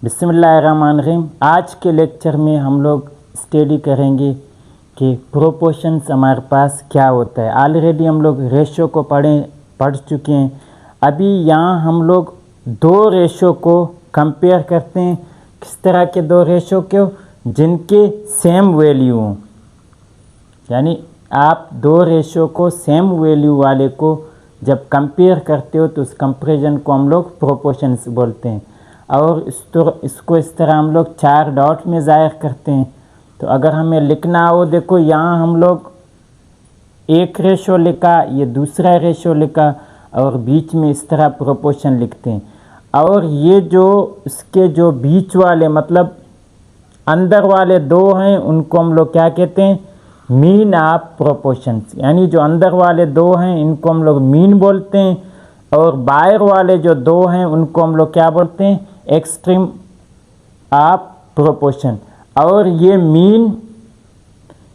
बिस्मिल्लाहिर्रहमानिर्रहीम। आज के लेक्चर में हम लोग स्टडी करेंगे कि प्रोपोर्शंस हमारे पास क्या होता है। ऑलरेडी हम लोग रेशो को पढ़ चुके हैं। अभी यहाँ हम लोग दो रेशो को कंपेयर करते हैं। किस तरह के दो रेशो को? जिनके सेम वैल्यू हों, यानी आप दो रेशो को सेम वैल्यू वाले को जब कंपेयर करते हो तो उस कंपैरिजन को हम लोग प्रोपोर्शंस बोलते हैं। और इसको इस तरह हम लोग 4 डॉट में ज़ाहिर करते हैं। तो अगर हमें लिखना हो, देखो यहाँ हम लोग एक रेशो लिखा, ये दूसरा रेशो लिखा और बीच में इस तरह प्रोपोर्शन लिखते हैं। और ये जो इसके जो बीच वाले मतलब अंदर वाले दो हैं उनको हम लोग क्या कहते हैं? Mean of proportions. यानी जो अंदर वाले दो हैं इनको हम लोग मीन बोलते हैं और बाहर वाले जो दो हैं उनको हम लोग क्या बोलते हैं? Extreme of proportion. और ये मीन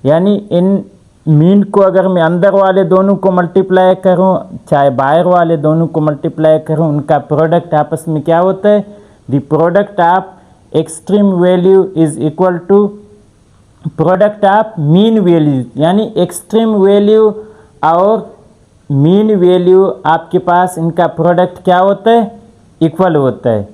यानी इन मीन को अगर मैं अंदर वाले दोनों को मल्टीप्लाई करूं चाहे बाहर वाले दोनों को मल्टीप्लाई करूं, उनका प्रोडक्ट आपस में क्या होता है? The product of extreme value is equal to product of mean value. यानी एक्सट्रीम वैल्यू और मीन वैल्यू आपके पास इनका प्रोडक्ट क्या होता है? इक्वल होता है।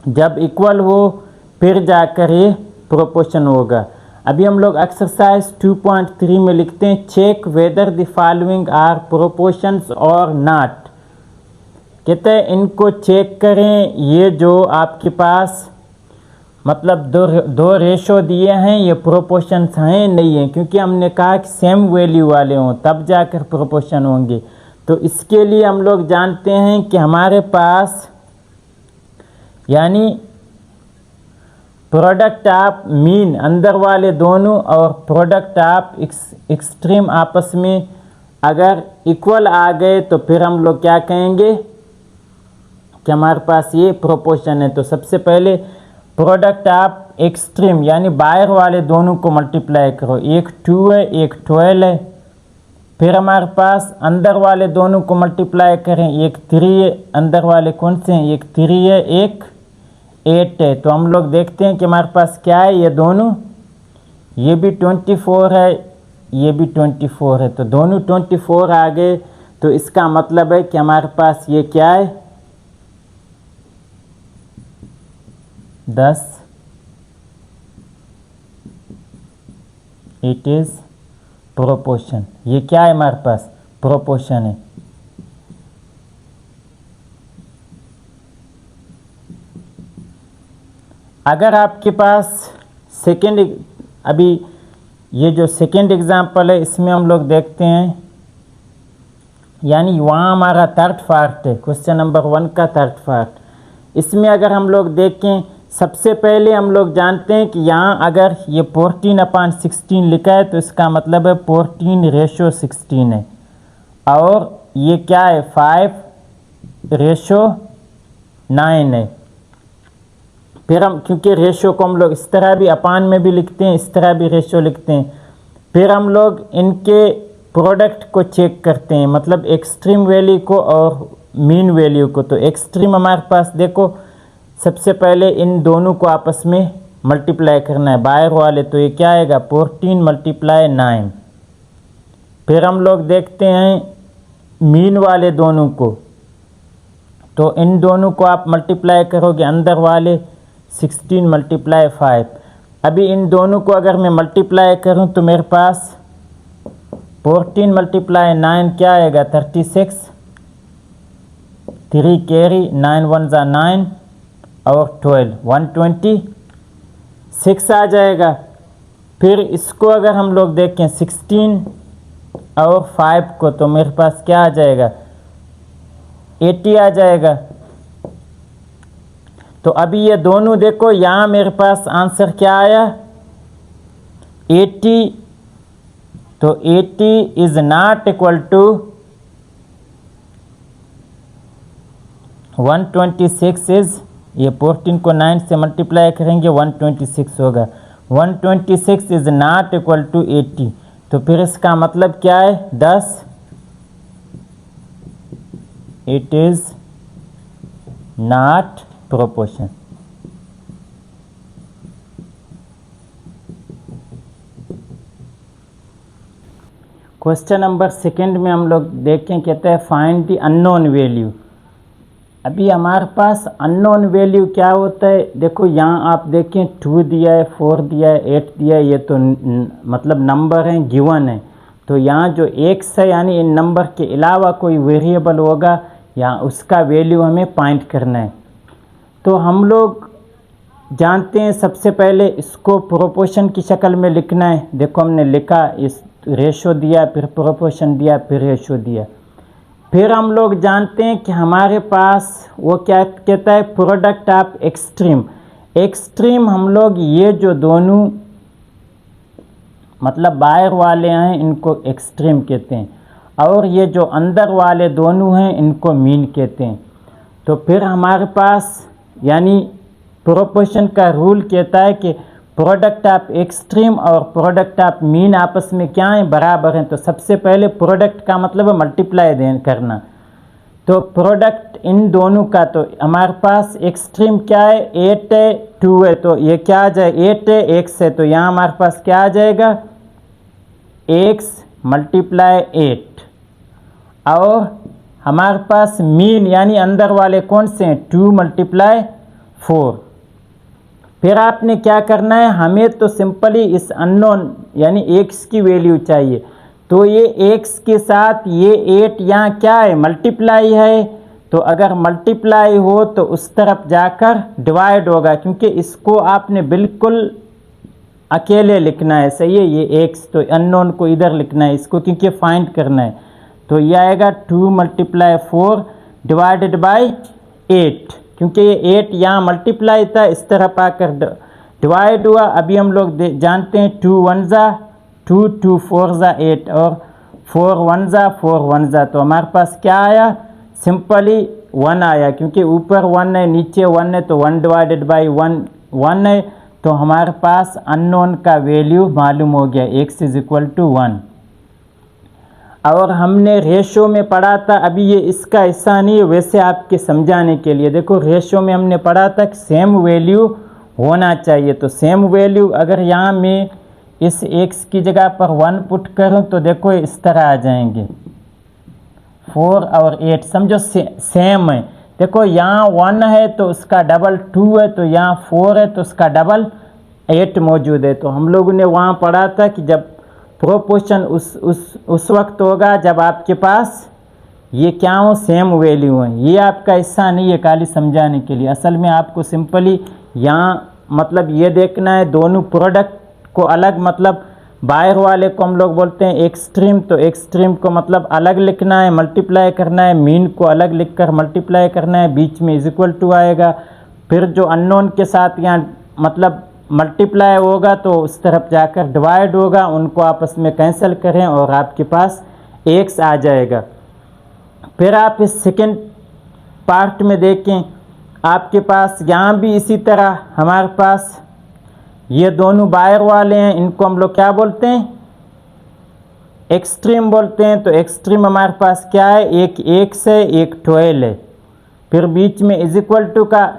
जब इक्वल हो फिर जाकर ये प्रोपोर्शन होगा। अभी हम लोग एक्सरसाइज 2.3 में लिखते हैं, check whether the following are proportions और नॉट। कहते हैं इनको चेक करें, ये जो आपके पास मतलब दो रेशो दिए हैं ये प्रोपोर्शंस हैं नहीं हैं, क्योंकि हमने कहा कि सेम वैल्यू वाले हों तब जाकर प्रोपोर्शन होंगे। तो इसके लिए हम लोग जानते हैं कि हमारे पास यानी प्रोडक्ट ऑफ मीन अंदर वाले दोनों और प्रोडक्ट ऑफ एक्सट्रीम आपस में अगर इक्वल आ गए तो फिर हम लोग क्या कहेंगे कि हमारे पास ये प्रोपोर्शन है। तो सबसे पहले प्रोडक्ट ऑफ एक्सट्रीम यानी बाहर वाले दोनों को मल्टीप्लाई करो, एक 2 है एक 12 है। फिर हमारे पास अंदर वाले दोनों को मल्टीप्लाई करें, एक 3 है, अंदर वाले कौन से हैं? एक 3 है एक 8 है। तो हम लोग देखते हैं कि हमारे पास क्या है, ये दोनों, ये भी 24 है ये भी 24 है। तो दोनों 24 आ गए। तो इसका मतलब है कि हमारे पास ये क्या है? 10। It is proportion. ये क्या है? हमारे पास प्रोपोर्शन है। अगर आपके पास सेकेंड, अभी ये जो सेकेंड एग्जाम्पल है इसमें हम लोग देखते हैं, यानी वहाँ हमारा थर्ड पार्ट है, क्वेश्चन नंबर 1 का थर्ड पार्ट। इसमें अगर हम लोग देखें, सबसे पहले हम लोग जानते हैं कि यहाँ अगर ये 14/16 लिखा है तो इसका मतलब है 14:16 है। और ये क्या है? 5:9 है। फिर हम क्योंकि रेशो को हम लोग इस तरह भी अपान में भी लिखते हैं, इस तरह भी रेशो लिखते हैं। फिर हम लोग इनके प्रोडक्ट को चेक करते हैं, मतलब एक्सट्रीम वैल्यू को और मीन वैल्यू को। तो एक्सट्रीम हमारे पास देखो, सबसे पहले इन दोनों को आपस में मल्टीप्लाई करना है बाहर वाले। तो ये क्या आएगा? 14 × 9। फिर हम लोग देखते हैं मीन वाले दोनों को, तो इन दोनों को आप मल्टीप्लाई करोगे अंदर वाले 16 × 5। अभी इन दोनों को अगर मैं मल्टीप्लाई करूं तो मेरे पास 14 × 9 क्या आएगा? 36। 3 कैरी 9 1 = 9 और 12 126 आ जाएगा। फिर इसको अगर हम लोग देखें 16 और 5 को, तो मेरे पास क्या आ जाएगा? 80 आ जाएगा। तो अभी ये दोनों देखो, यहाँ मेरे पास आंसर क्या आया? 80। तो 80 is not equal to 126 is, ये 14 को 9 से मल्टीप्लाई करेंगे 126 होगा। 126 इज नॉट इक्वल टू 80। तो फिर इसका मतलब क्या है? 10। It is not proportion. Question number 2 में हम लोग देखें, कहते हैं फाइंड द अननोन वैल्यू। अभी हमारे पास अननोन वैल्यू क्या होता है, देखो यहाँ आप देखें 2 दिया है, 4 दिया है, 8 दिया है, ये तो मतलब नंबर हैं, गिवन है। तो यहाँ जो x है यानी इन नंबर के अलावा कोई वेरिएबल होगा, यहाँ उसका वैल्यू हमें फाइंड करना है। तो हम लोग जानते हैं सबसे पहले इसको प्रोपोर्शन की शक्ल में लिखना है। देखो हमने लिखा, इस रेशो दिया, फिर प्रोपोर्शन दिया, फिर रेशो दिया। फिर हम लोग जानते हैं कि हमारे पास वो क्या कहता है, प्रोडक्ट ऑफ एक्सट्रीम। एक्सट्रीम हम लोग ये जो दोनों मतलब बाहर वाले हैं इनको एक्सट्रीम कहते हैं, और ये जो अंदर वाले दोनों हैं इनको मीन कहते हैं। तो फिर हमारे पास यानी प्रोपोर्शन का रूल कहता है कि प्रोडक्ट ऑफ एक्सट्रीम और प्रोडक्ट ऑफ मीन आपस में क्या है, बराबर हैं। तो सबसे पहले प्रोडक्ट का मतलब है मल्टीप्लाई करना। तो प्रोडक्ट इन दोनों का, तो हमारे पास एक्सट्रीम क्या है, 8 है, 2 है, तो ये क्या आ जाए, 8 है, x है, तो यहाँ हमारे पास क्या आ जाएगा, x मल्टीप्लाई 8। और हमारे पास मीन यानी अंदर वाले कौन से हैं, 2 मल्टीप्लाई 4। फिर आपने क्या करना है, हमें तो सिंपली इस अननोन यानी x की वैल्यू चाहिए। तो ये x के साथ ये 8 यहाँ क्या है, मल्टीप्लाई है। तो अगर मल्टीप्लाई हो तो उस तरफ जाकर डिवाइड होगा, क्योंकि इसको आपने बिल्कुल अकेले लिखना है, सही है। ये x तो अननोन को इधर लिखना है इसको, क्योंकि फाइंड करना है। तो ये आएगा 2 मल्टीप्लाई 4 डिवाइडेड बाई 8, क्योंकि ये 8 यहाँ मल्टीप्लाई था, इस तरफ आकर डिवाइड हुआ। अभी हम लोग जानते हैं 2 1 जा 2, 2 4 जा 8 और 4 1 जा 4 1 जा। तो हमारे पास क्या आया, सिंपली 1 आया, क्योंकि ऊपर 1 है नीचे 1 है, तो 1 डिवाइडेड बाई 1 1 है। तो हमारे पास अननोन का वैल्यू मालूम हो गया, x इज इक्वल टू 1। और हमने रेशो में पढ़ा था, अभी ये इसका हिस्सा नहीं है, वैसे आपके समझाने के लिए देखो, रेशो में हमने पढ़ा था कि सेम वैल्यू होना चाहिए। तो सेम वैल्यू अगर यहाँ मैं इस x की जगह पर 1 पुट करूँ तो देखो इस तरह आ जाएंगे, 4 और 8 समझो सेम है। देखो यहाँ 1 है तो उसका डबल 2 है, तो यहाँ 4 है तो उसका डबल 8 मौजूद है। तो हम लोगों ने वहाँ पढ़ा था कि जब प्रोपोर्शन उस वक्त होगा जब आपके पास ये क्या हो, सेम वैल्यू है। ये आपका हिस्सा नहीं है, खाली समझाने के लिए। असल में आपको सिंपली यहाँ मतलब ये देखना है, दोनों प्रोडक्ट को अलग, मतलब बाहर वाले को हम लोग बोलते हैं एक्सट्रीम, तो एक्सट्रीम को मतलब अलग लिखना है, मल्टीप्लाई करना है, मीन को अलग लिखकर मल्टीप्लाई करना है, बीच में इज इक्वल टू आएगा। फिर जो अननोन के साथ यहाँ मतलब मल्टीप्लाई होगा तो उस तरफ जाकर डिवाइड होगा, उनको आपस में कैंसिल करें और आपके पास x आ जाएगा। फिर आप इस सेकंड पार्ट में देखें, आपके पास यहाँ भी इसी तरह हमारे पास ये दोनों बाहर वाले हैं, इनको हम लोग क्या बोलते हैं, एक्सट्रीम बोलते हैं। तो एक्सट्रीम हमारे पास क्या है, एक x है, एक 12 है, फिर बीच में इज इक्वल टू का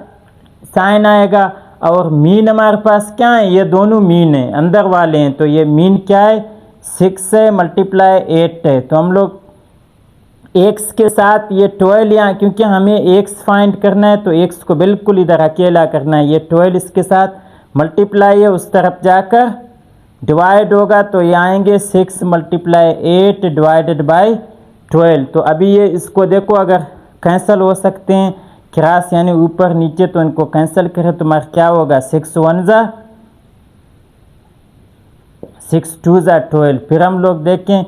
साइन आएगा। और मीन हमारे पास क्या है, ये दोनों मीन है, अंदर वाले हैं। तो ये मीन क्या है, 6 है मल्टीप्लाई 8 है। तो हम लोग x के साथ ये 12 यहाँ, क्योंकि हमें x फाइंड करना है तो x को बिल्कुल इधर अकेला करना है। ये 12 इसके साथ मल्टीप्लाई है, उस तरफ जाकर डिवाइड होगा, तो ये आएंगे 6 मल्टीप्लाई 8 डिवाइडेड बाई 12। तो अभी ये इसको देखो, अगर कैंसिल हो सकते हैं क्रॉस यानी ऊपर नीचे, तो इनको कैंसिल करें तो हमारा क्या होगा, 6 1 जा 6 2 जा 12। फिर हम लोग देखें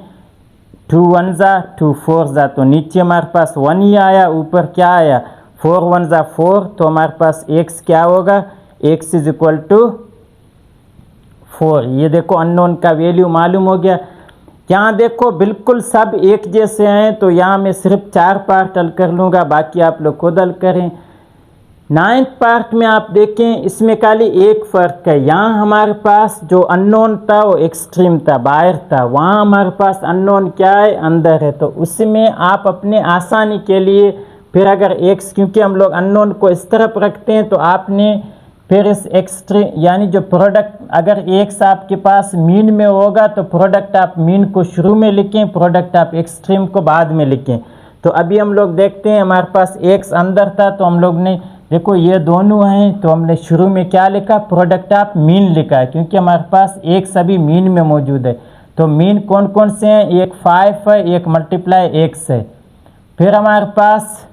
2 1 जा 2 4 जा, तो नीचे हमारे पास 1 ही आया, ऊपर क्या आया 4 1 जा 4। तो हमारे पास x क्या होगा, x इज इक्वल टू 4। ये देखो अननोन का वैल्यू मालूम हो गया। यहाँ देखो बिल्कुल सब एक जैसे हैं, तो यहाँ मैं सिर्फ 4 पार्ट हल कर लूँगा, बाकी आप लोग खुद हल करें। 9th पार्ट में आप देखें, इसमें खाली एक फ़र्क है। यहाँ हमारे पास जो अननोन था वो एक्सट्रीम था, बाहर था, वहाँ हमारे पास अननोन क्या है, अंदर है। तो उसमें आप अपने आसानी के लिए फिर अगर x, क्योंकि हम लोग अननोन को इस तरफ रखते हैं, तो आपने फिर इस एक्सट्रीम यानी जो प्रोडक्ट अगर एक्स आपके पास मीन में होगा तो प्रोडक्ट आप मीन को शुरू में लिखें, प्रोडक्ट आप एक्सट्रीम को बाद में लिखें। तो अभी हम लोग देखते हैं हमारे पास एक्स अंदर था तो हम लोग ने देखो ये दोनों हैं तो हमने शुरू में क्या लिखा, प्रोडक्ट आप मीन लिखा है क्योंकि हमारे पास एक्स अभी मीन में मौजूद है। तो मीन कौन कौन से हैं, एक 5 है, एक मल्टीप्लाई एक्स है। फिर हमारे पास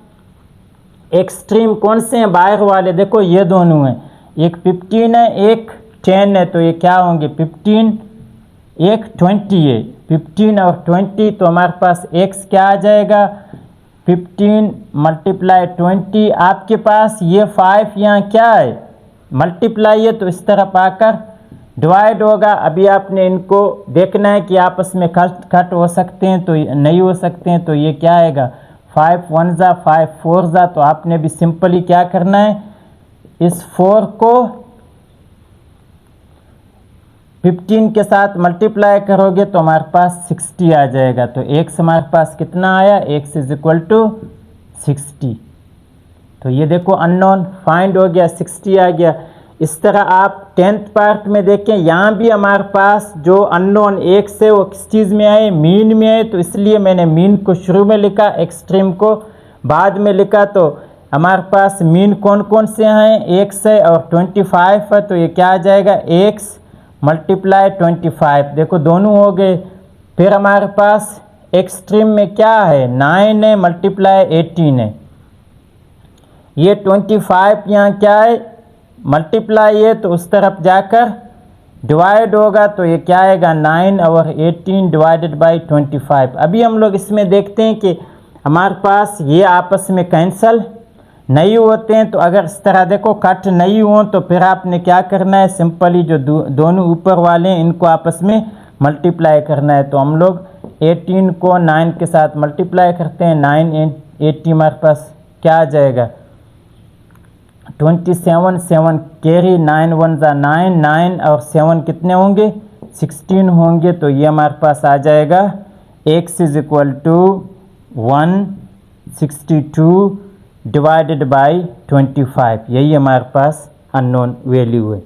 एक्सट्रीम कौन से हैं, बाहर वाले, देखो ये दोनों हैं, एक 15 है एक 10 है। तो ये क्या होंगे, 15 एक 20 है, 15 और 20। तो हमारे पास x क्या आ जाएगा, 15 मल्टीप्लाई 20। आपके पास ये 5 यहाँ क्या है, मल्टीप्लाई है, तो इस तरफ आकर डिवाइड होगा। अभी आपने इनको देखना है कि आपस में कट हो सकते हैं तो नहीं हो सकते हैं। तो ये क्या आएगा, 5 1 जा 5 4 जा। तो आपने भी सिंपली क्या करना है, इस 4 को 15 के साथ मल्टीप्लाई करोगे तो हमारे पास 60 आ जाएगा। तो x हमारे पास कितना आया, x इज इक्वल टू 60। तो ये देखो अननोन फाइंड हो गया, 60 आ गया। इस तरह आप 10th पार्ट में देखें, यहाँ भी हमारे पास जो अननोन x है वो किस चीज़ में आए, मीन में आए। तो इसलिए मैंने मीन को शुरू में लिखा, एक्सट्रीम को बाद में लिखा। तो हमारे पास मीन कौन कौन से हैं, x है और 25 है। तो ये क्या आ जाएगा, x मल्टीप्लाई 25, देखो दोनों हो गए। फिर हमारे पास एक्सट्रीम में क्या है, 9 है मल्टीप्लाई 18 है। ये 25 यहाँ क्या है, मल्टीप्लाई है, तो उस तरफ जाकर डिवाइड होगा। तो ये क्या आएगा, 9 और 18 डिवाइडेड बाई 25। अभी हम लोग इसमें देखते हैं कि हमारे पास ये आपस में कैंसल नहीं होते हैं। तो अगर इस तरह देखो कट नहीं हो तो फिर आपने क्या करना है, सिंपली जो दोनों ऊपर वाले हैं इनको आपस में मल्टीप्लाई करना है। तो हम लोग 18 को 9 के साथ मल्टीप्लाई करते हैं, 9 80 हमारे पास क्या आ जाएगा, 27 7 कैरी, 9 1 जा 9, 9 और 7 कितने होंगे, 16 होंगे। तो ये हमारे पास आ जाएगा x is equal to 162 divided by 25। यही हमारे पास अननोन वैल्यू है।